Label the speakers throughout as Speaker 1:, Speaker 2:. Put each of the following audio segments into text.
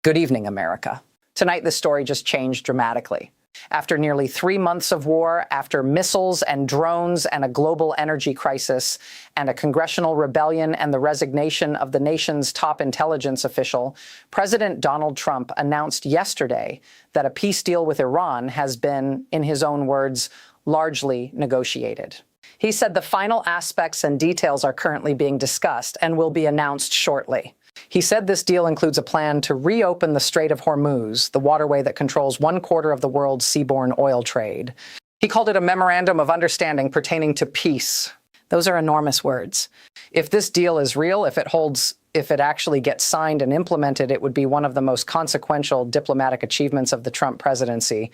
Speaker 1: Good evening, America. Tonight, the story just changed dramatically. After nearly 3 months of war, after missiles and drones and a global energy crisis, and a congressional rebellion and the resignation of the nation's top intelligence official, President Donald Trump announced yesterday that a peace deal with Iran has been, in his own words, largely negotiated. He said the final aspects and details are currently being discussed and will be announced shortly. He said this deal includes a plan to reopen the Strait of Hormuz, the waterway that controls 1/4 of the world's seaborne oil trade. He called it a memorandum of understanding pertaining to peace. Those are enormous words. If this deal is real, if it actually gets signed and implemented, it would be one of the most consequential diplomatic achievements of the Trump presidency.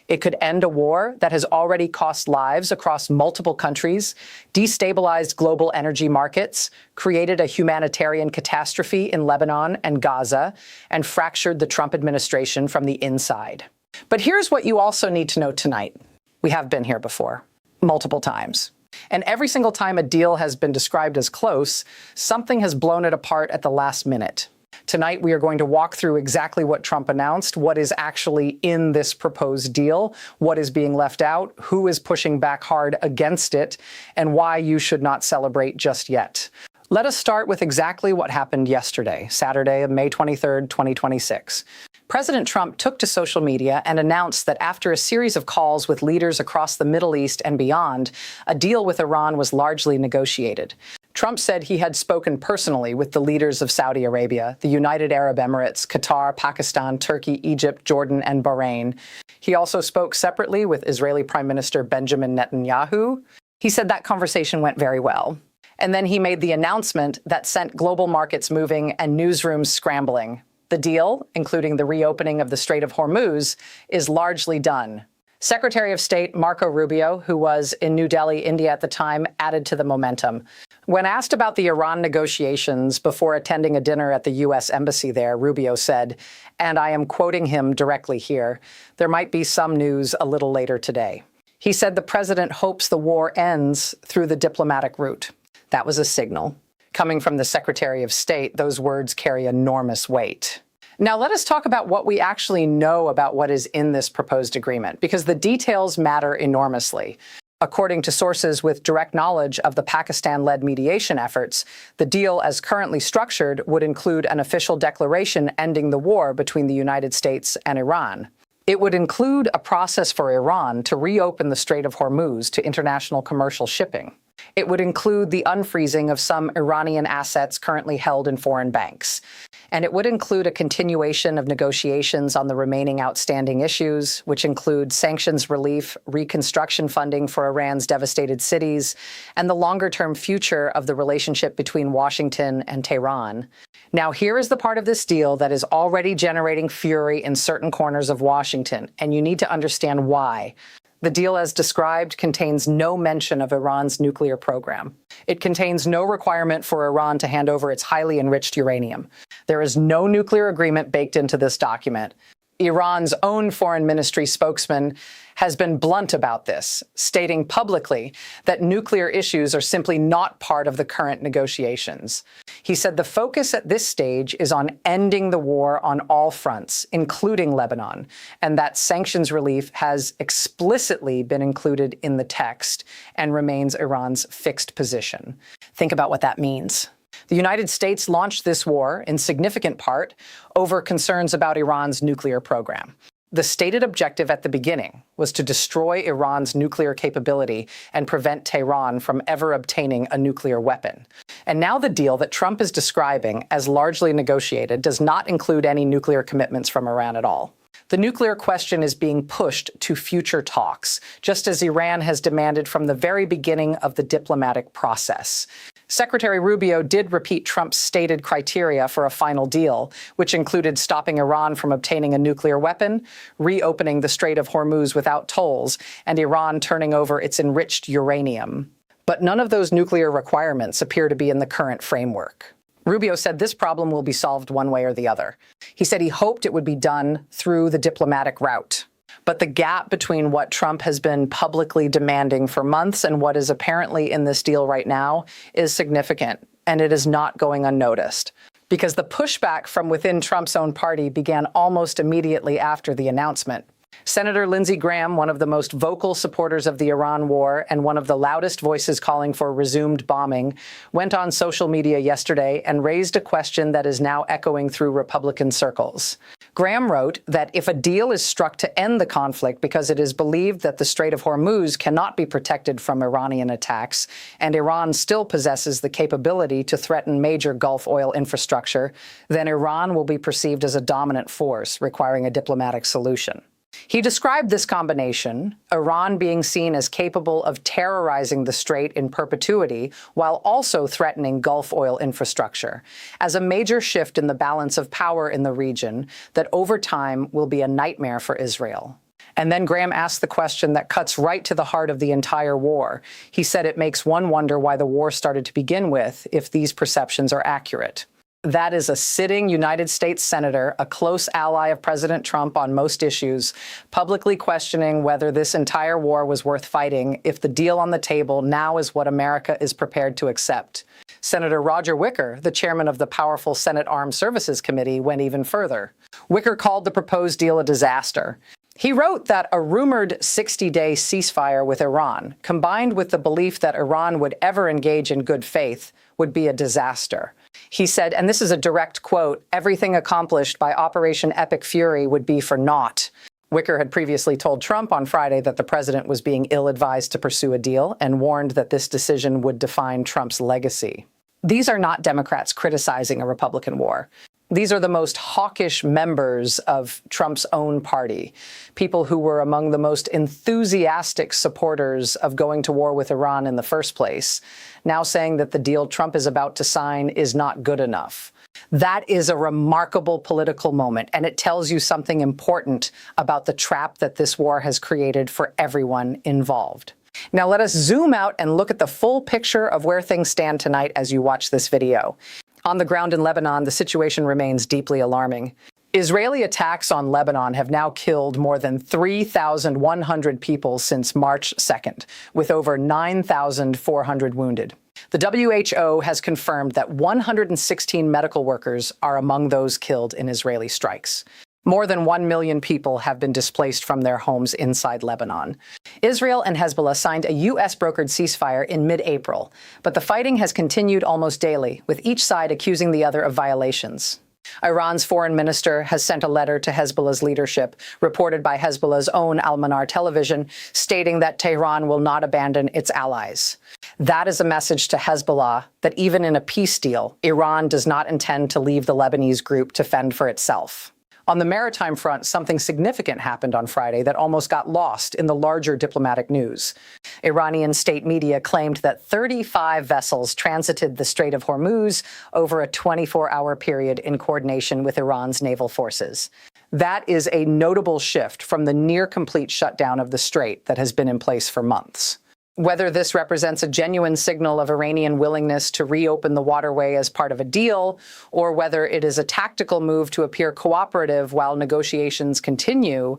Speaker 1: It could end a war that has already cost lives across multiple countries, destabilized global energy markets, created a humanitarian catastrophe in Lebanon and Gaza, and fractured the Trump administration from the inside. But here's what you also need to know tonight. We have been here before, multiple times. And every single time a deal has been described as close, something has blown it apart at the last minute. Tonight, we are going to walk through exactly what Trump announced, what is actually in this proposed deal, what is being left out, who is pushing back hard against it, and why you should not celebrate just yet. Let us start with exactly what happened yesterday, Saturday, May 23rd, 2026. President Trump took to social media and announced that after a series of calls with leaders across the Middle East and beyond, a deal with Iran was largely negotiated. Trump said he had spoken personally with the leaders of Saudi Arabia, the United Arab Emirates, Qatar, Pakistan, Turkey, Egypt, Jordan, and Bahrain. He also spoke separately with Israeli Prime Minister Benjamin Netanyahu. He said that conversation went very well. And then he made the announcement that sent global markets moving and newsrooms scrambling. The deal, including the reopening of the Strait of Hormuz, is largely done. Secretary of State Marco Rubio, who was in New Delhi, India at the time, added to the momentum. When asked about the Iran negotiations before attending a dinner at the U.S. Embassy there, Rubio said, and I am quoting him directly here, "There might be some news a little later today." He said the president hopes the war ends through the diplomatic route. That was a signal. Coming from the Secretary of State, those words carry enormous weight. Now let us talk about what we actually know about what is in this proposed agreement, because the details matter enormously. According to sources with direct knowledge of the Pakistan-led mediation efforts, the deal as currently structured would include an official declaration ending the war between the United States and Iran. It would include a process for Iran to reopen the Strait of Hormuz to international commercial shipping. It would include the unfreezing of some Iranian assets currently held in foreign banks. And it would include a continuation of negotiations on the remaining outstanding issues, which include sanctions relief, reconstruction funding for Iran's devastated cities, and the longer-term future of the relationship between Washington and Tehran. Now, here is the part of this deal that is already generating fury in certain corners of Washington, and you need to understand why. The deal as described contains no mention of Iran's nuclear program. It contains no requirement for Iran to hand over its highly enriched uranium. There is no nuclear agreement baked into this document. Iran's own foreign ministry spokesman has been blunt about this, stating publicly that nuclear issues are simply not part of the current negotiations. He said the focus at this stage is on ending the war on all fronts, including Lebanon, and that sanctions relief has explicitly been included in the text and remains Iran's fixed position. Think about what that means. The United States launched this war, in significant part, over concerns about Iran's nuclear program. The stated objective at the beginning was to destroy Iran's nuclear capability and prevent Tehran from ever obtaining a nuclear weapon. And now the deal that Trump is describing as largely negotiated does not include any nuclear commitments from Iran at all. The nuclear question is being pushed to future talks, just as Iran has demanded from the very beginning of the diplomatic process. Secretary Rubio did repeat Trump's stated criteria for a final deal, which included stopping Iran from obtaining a nuclear weapon, reopening the Strait of Hormuz without tolls, and Iran turning over its enriched uranium. But none of those nuclear requirements appear to be in the current framework. Rubio said this problem will be solved one way or the other. He said he hoped it would be done through the diplomatic route. But the gap between what Trump has been publicly demanding for months and what is apparently in this deal right now is significant, and it is not going unnoticed. because the pushback from within Trump's own party began almost immediately after the announcement. Senator Lindsey Graham, one of the most vocal supporters of the Iran war and one of the loudest voices calling for resumed bombing, went on social media yesterday and raised a question that is now echoing through Republican circles. Graham wrote that if a deal is struck to end the conflict because it is believed that the Strait of Hormuz cannot be protected from Iranian attacks, and Iran still possesses the capability to threaten major Gulf oil infrastructure, then Iran will be perceived as a dominant force, requiring a diplomatic solution. He described this combination, Iran being seen as capable of terrorizing the strait in perpetuity while also threatening Gulf oil infrastructure, as a major shift in the balance of power in the region that over time will be a nightmare for Israel. And then Graham asked the question that cuts right to the heart of the entire war. He said it makes one wonder why the war started to begin with, if these perceptions are accurate. That is a sitting United States senator, a close ally of President Trump on most issues, publicly questioning whether this entire war was worth fighting if the deal on the table now is what America is prepared to accept. Senator Roger Wicker, the chairman of the powerful Senate Armed Services Committee, went even further. Wicker called the proposed deal a disaster. He wrote that a rumored 60-day ceasefire with Iran, combined with the belief that Iran would ever engage in good faith, would be a disaster. He said, and this is a direct quote, "Everything accomplished by Operation Epic Fury would be for naught." Wicker had previously told Trump on Friday that the president was being ill-advised to pursue a deal and warned that this decision would define Trump's legacy. These are not Democrats criticizing a Republican war. These are the most hawkish members of Trump's own party, people who were among the most enthusiastic supporters of going to war with Iran in the first place, now saying that the deal Trump is about to sign is not good enough. That is a remarkable political moment, and it tells you something important about the trap that this war has created for everyone involved. Now let us zoom out and look at the full picture of where things stand tonight as you watch this video. On the ground in Lebanon, the situation remains deeply alarming. Israeli attacks on Lebanon have now killed more than 3,100 people since March 2nd, with over 9,400 wounded. The WHO has confirmed that 116 medical workers are among those killed in Israeli strikes. More than 1 million people have been displaced from their homes inside Lebanon. Israel and Hezbollah signed a U.S.-brokered ceasefire in mid-April, but the fighting has continued almost daily, with each side accusing the other of violations. Iran's foreign minister has sent a letter to Hezbollah's leadership, reported by Hezbollah's own Al-Manar television, stating that Tehran will not abandon its allies. That is a message to Hezbollah that even in a peace deal, Iran does not intend to leave the Lebanese group to fend for itself. On the maritime front, something significant happened on Friday that almost got lost in the larger diplomatic news. Iranian state media claimed that 35 vessels transited the Strait of Hormuz over a 24-hour period in coordination with Iran's naval forces. That is a notable shift from the near-complete shutdown of the strait that has been in place for months. Whether this represents a genuine signal of Iranian willingness to reopen the waterway as part of a deal, or whether it is a tactical move to appear cooperative while negotiations continue,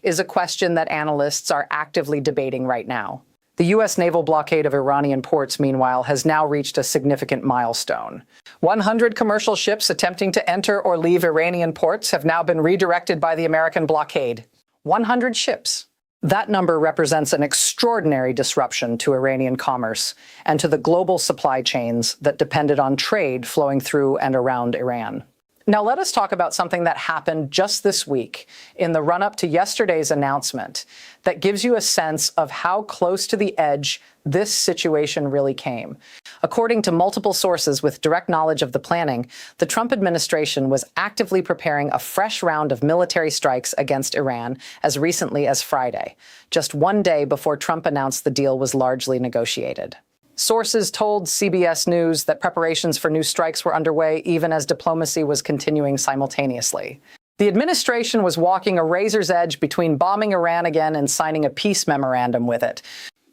Speaker 1: is a question that analysts are actively debating right now. The U.S. naval blockade of Iranian ports, meanwhile, has now reached a significant milestone. 100 commercial ships attempting to enter or leave Iranian ports have now been redirected by the American blockade. 100 ships. That number represents an extraordinary disruption to Iranian commerce and to the global supply chains that depended on trade flowing through and around Iran. Now let us talk about something that happened just this week in the run-up to yesterday's announcement that gives you a sense of how close to the edge this situation really came. According to multiple sources with direct knowledge of the planning, the Trump administration was actively preparing a fresh round of military strikes against Iran as recently as Friday, just one day before Trump announced the deal was largely negotiated. Sources told CBS News that preparations for new strikes were underway even as diplomacy was continuing simultaneously. The administration was walking a razor's edge between bombing Iran again and signing a peace memorandum with it.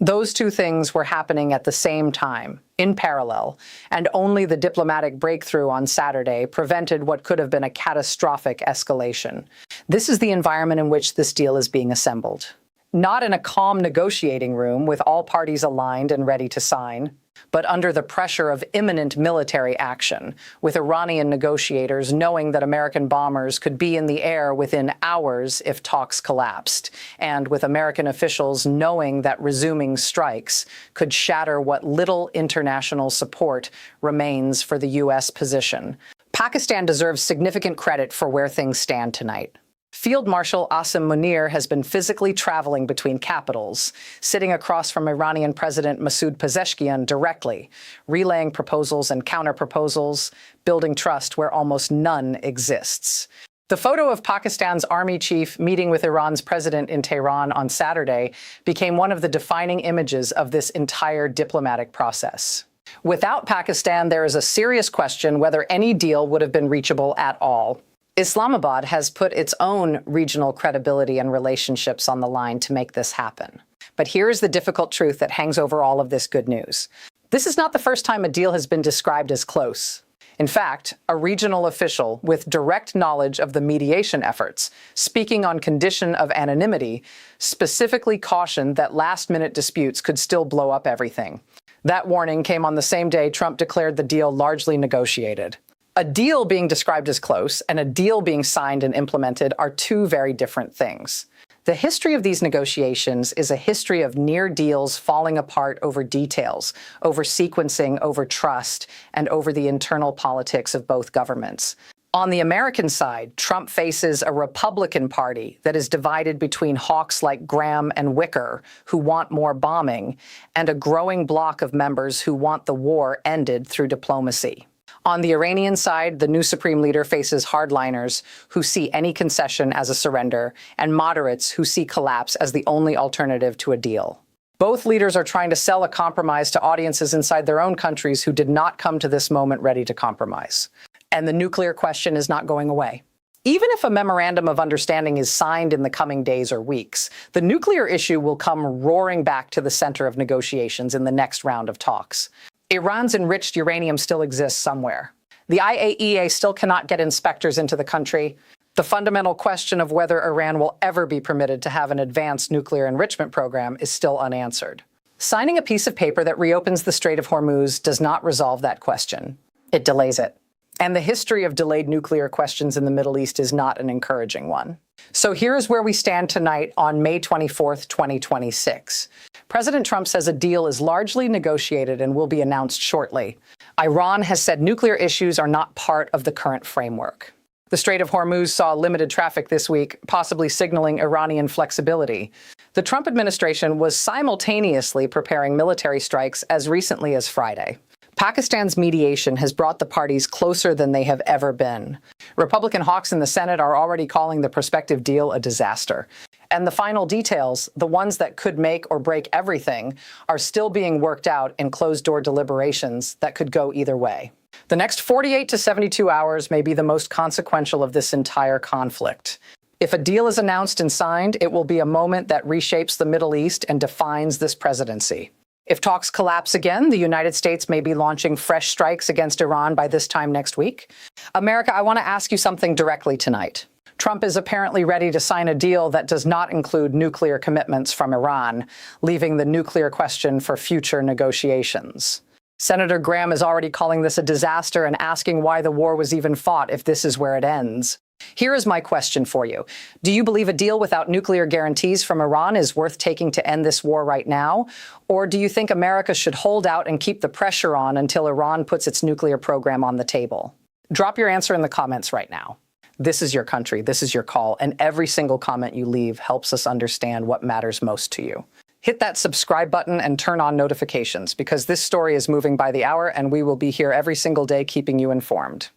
Speaker 1: Those two things were happening at the same time, in parallel, and only the diplomatic breakthrough on Saturday prevented what could have been a catastrophic escalation. This is the environment in which this deal is being assembled. Not in a calm negotiating room with all parties aligned and ready to sign. but under the pressure of imminent military action, with Iranian negotiators knowing that American bombers could be in the air within hours if talks collapsed, and with American officials knowing that resuming strikes could shatter what little international support remains for the U.S. position. Pakistan deserves significant credit for where things stand tonight. Field Marshal Asim Munir has been physically traveling between capitals, sitting across from Iranian President Masoud Pezeshkian directly, relaying proposals and counter-proposals, building trust where almost none exists. The photo of Pakistan's army chief meeting with Iran's president in Tehran on Saturday became one of the defining images of this entire diplomatic process. Without Pakistan, there is a serious question whether any deal would have been reachable at all. Islamabad has put its own regional credibility and relationships on the line to make this happen. But here is the difficult truth that hangs over all of this good news. This is not the first time a deal has been described as close. In fact, a regional official with direct knowledge of the mediation efforts, speaking on condition of anonymity, specifically cautioned that last-minute disputes could still blow up everything. That warning came on the same day Trump declared the deal largely negotiated. A deal being described as close and a deal being signed and implemented are two very different things. The history of these negotiations is a history of near deals falling apart over details, over sequencing, over trust, and over the internal politics of both governments. On the American side, Trump faces a Republican Party that is divided between hawks like Graham and Wicker, who want more bombing, and a growing bloc of members who want the war ended through diplomacy. On the Iranian side, the new supreme leader faces hardliners who see any concession as a surrender, and moderates who see collapse as the only alternative to a deal. Both leaders are trying to sell a compromise to audiences inside their own countries who did not come to this moment ready to compromise. And the nuclear question is not going away. Even if a memorandum of understanding is signed in the coming days or weeks, the nuclear issue will come roaring back to the center of negotiations in the next round of talks. Iran's enriched uranium still exists somewhere. The IAEA still cannot get inspectors into the country. The fundamental question of whether Iran will ever be permitted to have an advanced nuclear enrichment program is still unanswered. Signing a piece of paper that reopens the Strait of Hormuz does not resolve that question. It delays it. And the history of delayed nuclear questions in the Middle East is not an encouraging one. So here is where we stand tonight on May 24th, 2026. President Trump says a deal is largely negotiated and will be announced shortly. Iran has said nuclear issues are not part of the current framework. The Strait of Hormuz saw limited traffic this week, possibly signaling Iranian flexibility. The Trump administration was simultaneously preparing military strikes as recently as Friday. Pakistan's mediation has brought the parties closer than they have ever been. Republican hawks in the Senate are already calling the prospective deal a disaster. And the final details, the ones that could make or break everything, are still being worked out in closed-door deliberations that could go either way. The next 48 to 72 hours may be the most consequential of this entire conflict. If a deal is announced and signed, it will be a moment that reshapes the Middle East and defines this presidency. If talks collapse again, the United States may be launching fresh strikes against Iran by this time next week. America, I want to ask you something directly tonight. Trump is apparently ready to sign a deal that does not include nuclear commitments from Iran, leaving the nuclear question for future negotiations. Senator Graham is already calling this a disaster and asking why the war was even fought if this is where it ends. Here is my question for you. Do you believe a deal without nuclear guarantees from Iran is worth taking to end this war right now? Or do you think America should hold out and keep the pressure on until Iran puts its nuclear program on the table? Drop your answer in the comments right now. This is your country, this is your call, and every single comment you leave helps us understand what matters most to you. Hit that subscribe button and turn on notifications because this story is moving by the hour and we will be here every single day keeping you informed.